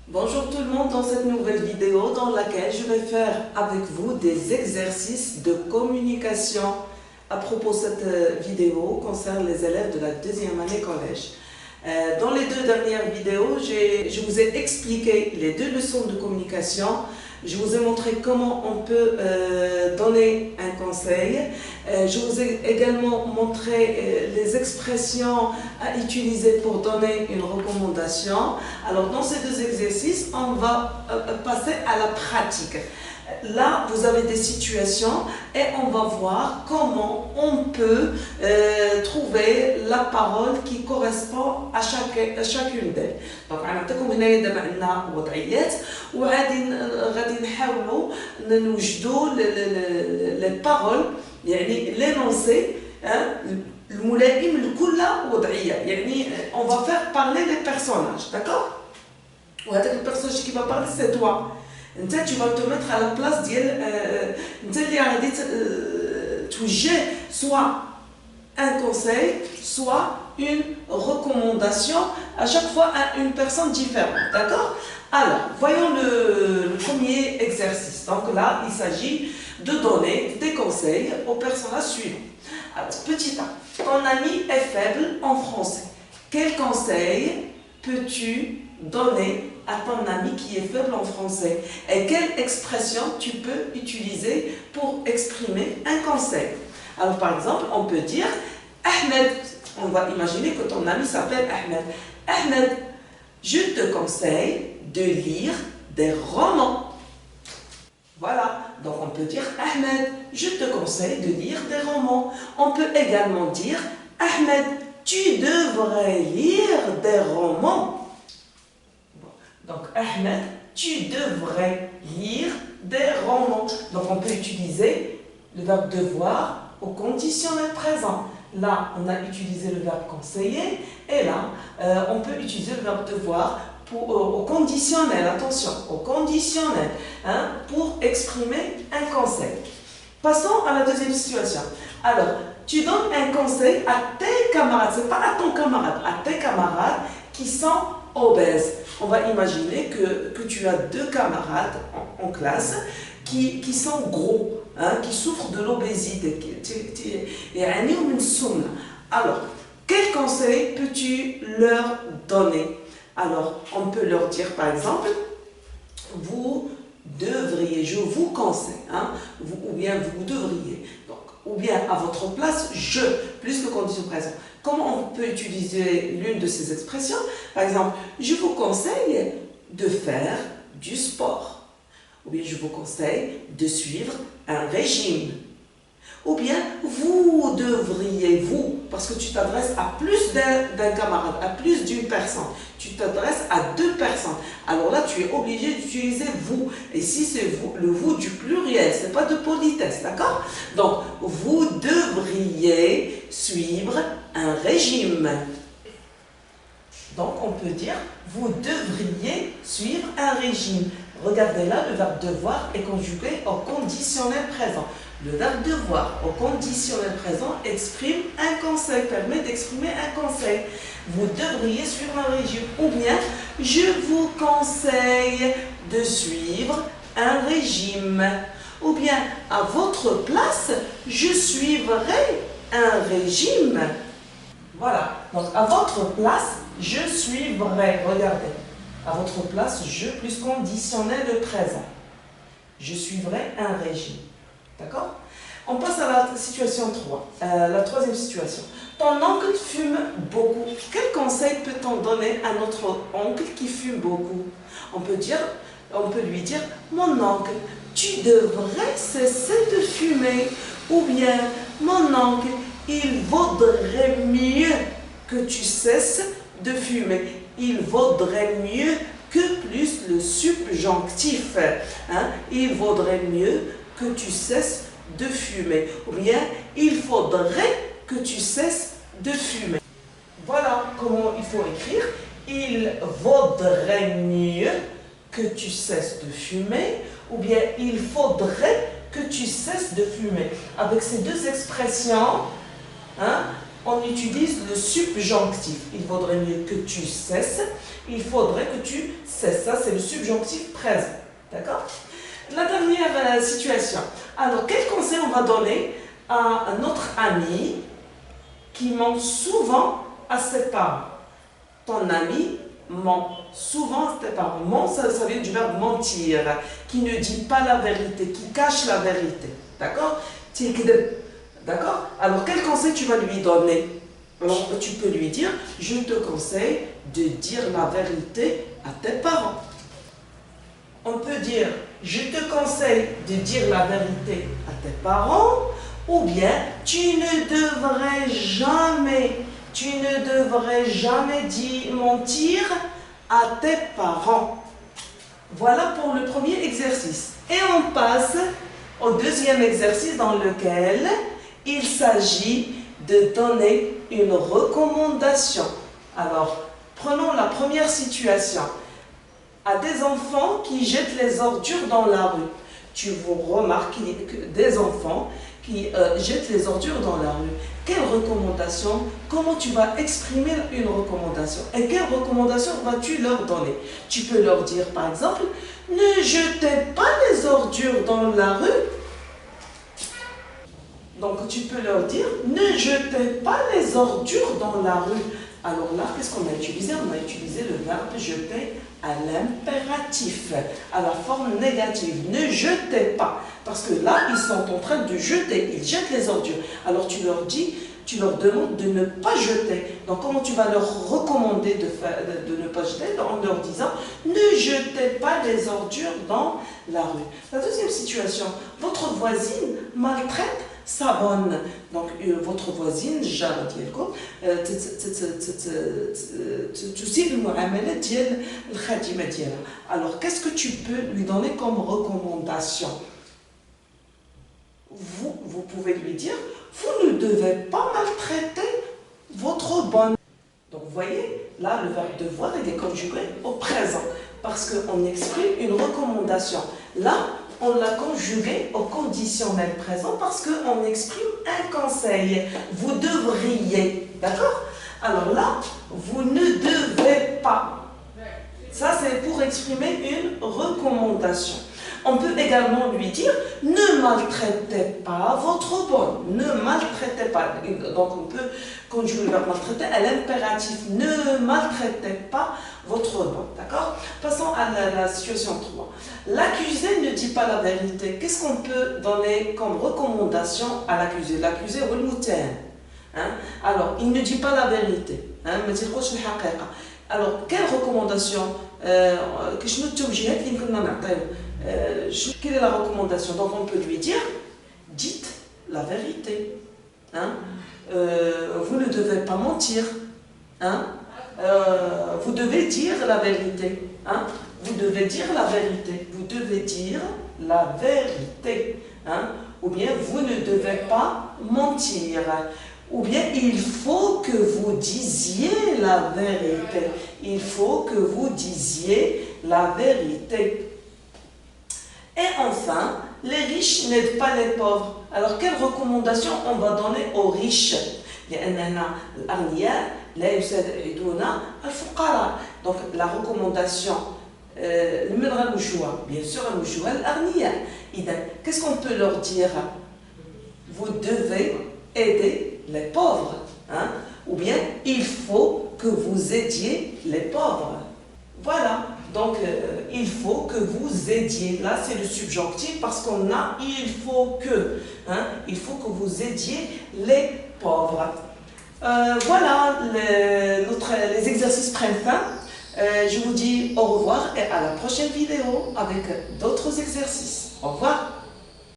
Bonjour tout le monde, dans cette nouvelle vidéo dans laquelle je vais faire avec vous des exercices de communication. À propos de cette vidéo concerne les élèves de la deuxième année collège. Dans les deux dernières vidéos, je vous ai expliqué les deux leçons de communication. Je vous ai montré comment on peut donner un conseil. Je vous ai également montré les expressions à utiliser pour donner une recommandation. Alors dans ces deux exercices, on va passer à la pratique. Là, vous avez des situations et on va voir comment on peut trouver la parole qui correspond à chacune d'elles. Donc, غنعطيكم هنايا دابا عندنا وضعيات وغادي نحاولوا نوجدوا les paroles يعني l'énoncé الملائم لكل وضعية. يعني on va faire parler les personnages, d'accord? وهذاك البيرسوناج qui va parler c'est toi. Tu vas te mettre à la place ديال انت اللي غادي توجه soit un conseil, soit une recommandation, à chaque fois à une personne différente, d'accord? Alors, voyons le premier exercice. Donc là, il s'agit de donner des conseils aux personnages suivants. Alors, petit A, ton ami est faible en français. Quel conseil peux-tu donner à ton ami qui est faible en français? Et quelle expression tu peux utiliser pour exprimer un conseil? Alors par exemple, on peut dire Ahmed, on va imaginer que ton ami s'appelle Ahmed. Ahmed, je te conseille de lire des romans. Voilà, donc on peut dire Ahmed, je te conseille de lire des romans. On peut également dire Ahmed, tu devrais lire des romans. Donc, Ahmed, tu devrais lire des romans. Donc, on peut utiliser le verbe devoir au conditionnel présent. Là, on a utilisé le verbe conseiller. Et là, on peut utiliser le verbe devoir au conditionnel. Attention, au conditionnel, pour exprimer un conseil. Passons à la deuxième situation. Alors, tu donnes un conseil à tes camarades. Ce n'est pas à ton camarade, à tes camarades qui sont obèses. On va imaginer que tu as deux camarades en classe qui sont gros, qui souffrent de l'obésité. Alors, quel conseil peux-tu leur donner? Alors, on peut leur dire par exemple, vous devriez, je vous conseille, ou bien vous devriez. Donc, ou bien à votre place, je, plus le condition présent. Comment on peut utiliser l'une de ces expressions? Par exemple, je vous conseille de faire du sport. Ou bien je vous conseille de suivre un régime. Ou bien vous devriez, vous, parce que tu t'adresses à plus d'un camarade, à plus d'une personne. Tu t'adresses à deux personnes. Alors là, tu es obligé d'utiliser vous. Et si c'est vous, le vous du pluriel, ce n'est pas de politesse, d'accord? Donc, vous devriez suivre un régime. Donc, on peut dire, vous devriez suivre un régime. Regardez là, le verbe devoir est conjugué au conditionnel présent. Le verbe devoir au conditionnel présent exprime un conseil, permet d'exprimer un conseil. Vous devriez suivre un régime. Ou bien, je vous conseille de suivre un régime. Ou bien, à votre place, je suivrai un régime. Voilà. Donc, à votre place, je suivrai. Regardez. À votre place, je plus conditionnel présent. Je suivrai un régime. D'accord? On passe à la situation 3. La troisième situation. Ton oncle fume beaucoup. Quel conseil peut-on donner à notre oncle qui fume beaucoup? On peut lui dire, mon oncle, tu devrais cesser de fumer. Ou bien, mon oncle, il vaudrait mieux que tu cesses de fumer. Il vaudrait mieux que plus le subjonctif. Il vaudrait mieux que tu cesses de fumer. Ou bien, il faudrait que tu cesses de fumer. Voilà comment il faut écrire. Il vaudrait mieux que tu cesses de fumer. Ou bien, il faudrait que tu cesses de fumer. Avec ces deux expressions, on utilise le subjonctif. Il vaudrait mieux que tu cesses. Il faudrait que tu cesses. Ça, c'est le subjonctif présent. D'accord? La dernière situation. Alors, quel conseil on va donner à notre ami qui ment souvent à ses parents? Ton ami ment souvent à tes parents. Ment, ça vient du verbe mentir, qui ne dit pas la vérité, qui cache la vérité. D'accord? D'accord? Alors, quel conseil tu vas lui donner? Alors, tu peux lui dire, je te conseille de dire la vérité à tes parents. On peut dire, je te conseille de dire la vérité à tes parents, ou bien, tu ne devrais jamais mentir à tes parents. Voilà pour le premier exercice. Et on passe au deuxième exercice dans lequel il s'agit de donner une recommandation. Alors, prenons la première situation. À des enfants qui jettent les ordures dans la rue. Tu vous remarques que des enfants qui jettent les ordures dans la rue. Quelle recommandation? Comment tu vas exprimer une recommandation? Et quelle recommandation vas-tu leur donner? Tu peux leur dire par exemple, ne jetez pas les ordures dans la rue. Donc tu peux leur dire, ne jetez pas les ordures dans la rue. Alors là, qu'est-ce qu'on a utilisé? On a utilisé le verbe jeter à l'impératif, à la forme négative. Ne jetez pas. Parce que là, ils sont en train de jeter. Ils jettent les ordures. Alors tu leur dis, tu leur demandes de ne pas jeter. Donc comment tu vas leur recommander de ne pas jeter? En leur disant, ne jetez pas les ordures dans la rue. La deuxième situation, votre voisine maltraite sa bonne. Donc votre voisine جارة ديالكم تسيء المعاملة ديال الخادمة ديالها. Alors qu'est-ce que tu peux lui donner comme recommandation? Vous pouvez lui dire, vous ne devez pas maltraiter votre bonne. Donc vous voyez, là le verbe devoir il est conjugué au présent parce qu'on exprime une recommandation. Là, on l'a conjugué au conditionnel présent parce qu'on exprime un conseil. Vous devriez, d'accord? Alors là, vous ne devez pas. Ça, c'est pour exprimer une recommandation. On peut également lui dire, ne maltraitez pas votre bonne. Ne maltraitez pas. Donc on peut conjuguer le verbe maltraiter à l'impératif. Ne maltraitez pas votre bonne. D'accord? Passons à la situation 3. L'accusé ne dit pas la vérité. Qu'est-ce qu'on peut donner comme recommandation à l'accusé? L'accusé, alors, il ne dit pas la vérité. Alors, quelle recommandation? Quelle est la recommandation? Donc on peut lui dire, dites la vérité. Vous ne devez pas mentir. Vous devez dire la vérité. Vous devez dire la vérité. Vous devez dire la vérité. Ou bien vous ne devez pas mentir. Ou bien il faut que vous disiez la vérité. Il faut que vous disiez la vérité. Et enfin, les riches n'aident pas les pauvres. Alors, quelle recommandation on va donner aux riches? Donc, la recommandation, bien sûr, qu'est-ce qu'on peut leur dire? Vous devez aider les pauvres. Ou bien, il faut que vous aidiez les pauvres. Voilà. Donc, il faut que vous aidiez. Là, c'est le subjonctif parce qu'on a il faut que. Il faut que vous aidiez les pauvres. Voilà, les exercices prennent fin. Je vous dis au revoir et à la prochaine vidéo avec d'autres exercices. Au revoir.